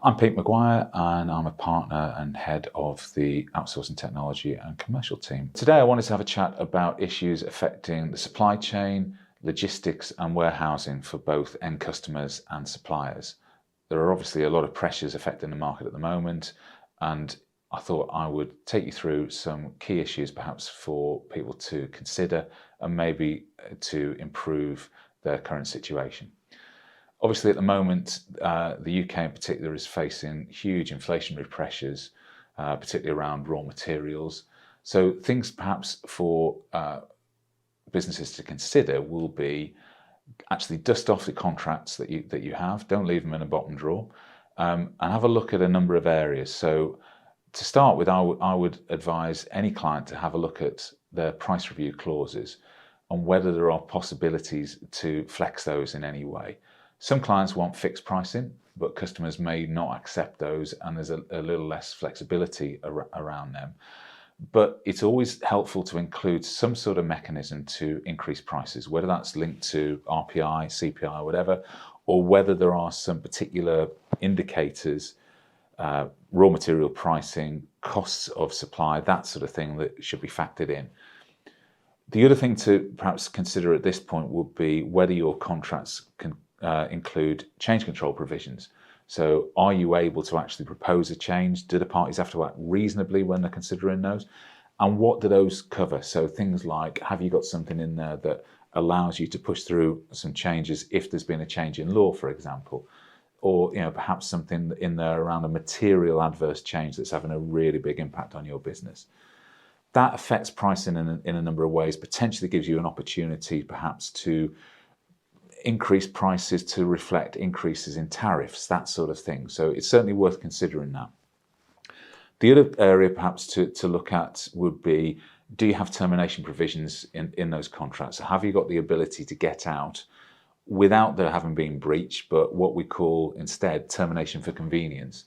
I'm Pete Maguire and I'm a partner and head of the outsourcing technology and commercial team. Today I wanted to have a chat about issues affecting the supply chain, logistics and warehousing for both end customers and suppliers. There are obviously a lot of pressures affecting the market at the moment, and I thought I would take you through some key issues perhaps for people to consider and maybe to improve their current situation. Obviously, at the moment, the UK in particular is facing huge inflationary pressures, particularly around raw materials. So things perhaps for businesses to consider will be actually dust off the contracts that you have. Don't leave them in a bottom drawer, and have a look at a number of areas. So to start with, I would advise any client to have a look at their price review clauses and whether there are possibilities to flex those in any way. Some clients want fixed pricing, but customers may not accept those, and there's a little less flexibility around them. But it's always helpful to include some sort of mechanism to increase prices, whether that's linked to RPI, CPI, or whatever, or whether there are some particular indicators, raw material pricing, costs of supply, that sort of thing that should be factored in. The other thing to perhaps consider at this point would be whether your contracts can include change control provisions. So are you able to actually propose a change? Do the parties have to act reasonably when they're considering those? And what do those cover? So things like, have you got something in there that allows you to push through some changes if there's been a change in law, for example? Or perhaps something in there around a material adverse change that's having a really big impact on your business. That affects pricing in a number of ways, potentially gives you an opportunity perhaps to increase prices to reflect increases in tariffs, that sort of thing. So it's certainly worth considering that. The other area perhaps to look at would be, do you have termination provisions in those contracts? Have you got the ability to get out without there having been breach, but what we call instead termination for convenience?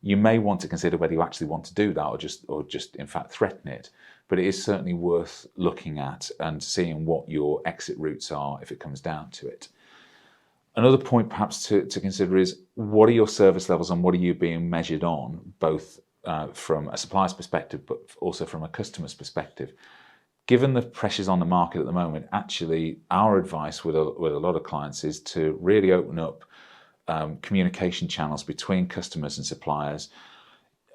You may want to consider whether you actually want to do that or just in fact threaten it. But it is certainly worth looking at and seeing what your exit routes are if it comes down to it. Another point perhaps to consider is, what are your service levels and what are you being measured on, both from a supplier's perspective, but also from a customer's perspective. Given the pressures on the market at the moment, actually our advice with a lot of clients is to really open up communication channels between customers and suppliers.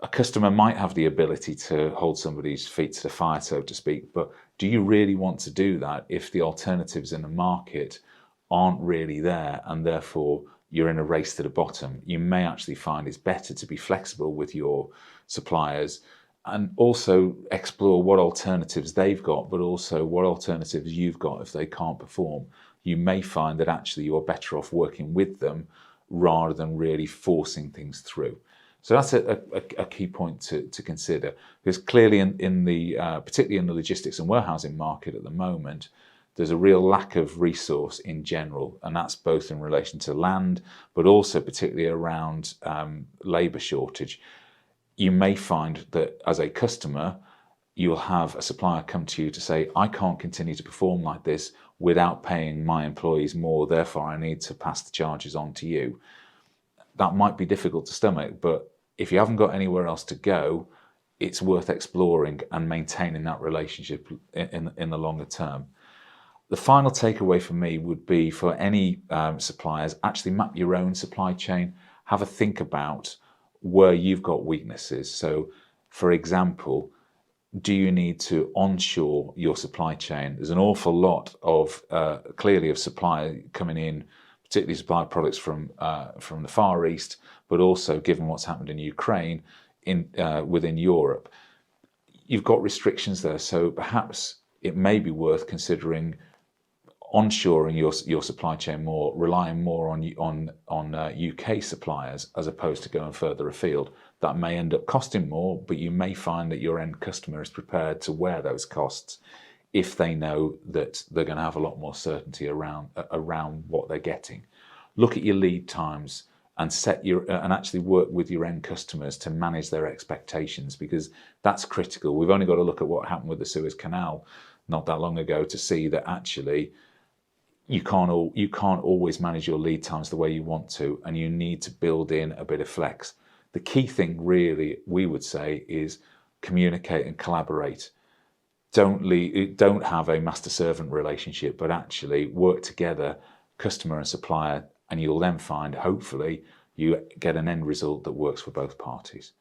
A customer might have the ability to hold somebody's feet to the fire, so to speak, but do you really want to do that if the alternatives in the market aren't really there and therefore you're in a race to the bottom? You may actually find it's better to be flexible with your suppliers and also explore what alternatives they've got, but also what alternatives you've got if they can't perform. You may find that actually you're better off working with them rather than really forcing things through. So that's a key point to consider, because clearly particularly in the logistics and warehousing market at the moment, there's a real lack of resource in general, and that's both in relation to land, but also particularly around labour shortage. You may find that as a customer, you'll have a supplier come to you to say, I can't continue to perform like this without paying my employees more, therefore I need to pass the charges on to you. That might be difficult to stomach, but if you haven't got anywhere else to go, it's worth exploring and maintaining that relationship in the longer term. The final takeaway for me would be, for any suppliers, actually map your own supply chain, have a think about where you've got weaknesses. So, for example, do you need to onshore your supply chain? There's an awful lot of clearly of supply coming in, particularly supply products from the Far East, but also given what's happened in Ukraine, within Europe. You've got restrictions there, so perhaps it may be worth considering onshoring your supply chain more, relying more on UK suppliers as opposed to going further afield. That may end up costing more, but you may find that your end customer is prepared to wear those costs if they know that they're going to have a lot more certainty around what they're getting. Look at your lead times and and actually work with your end customers to manage their expectations, because that's critical. We've only got to look at what happened with the Suez Canal not that long ago to see that actually you can't always manage your lead times the way you want to, and you need to build in a bit of flex. The key thing really, we would say, is communicate and collaborate. Don't have a master-servant relationship, but actually work together, customer and supplier, and you'll then find, hopefully, you get an end result that works for both parties.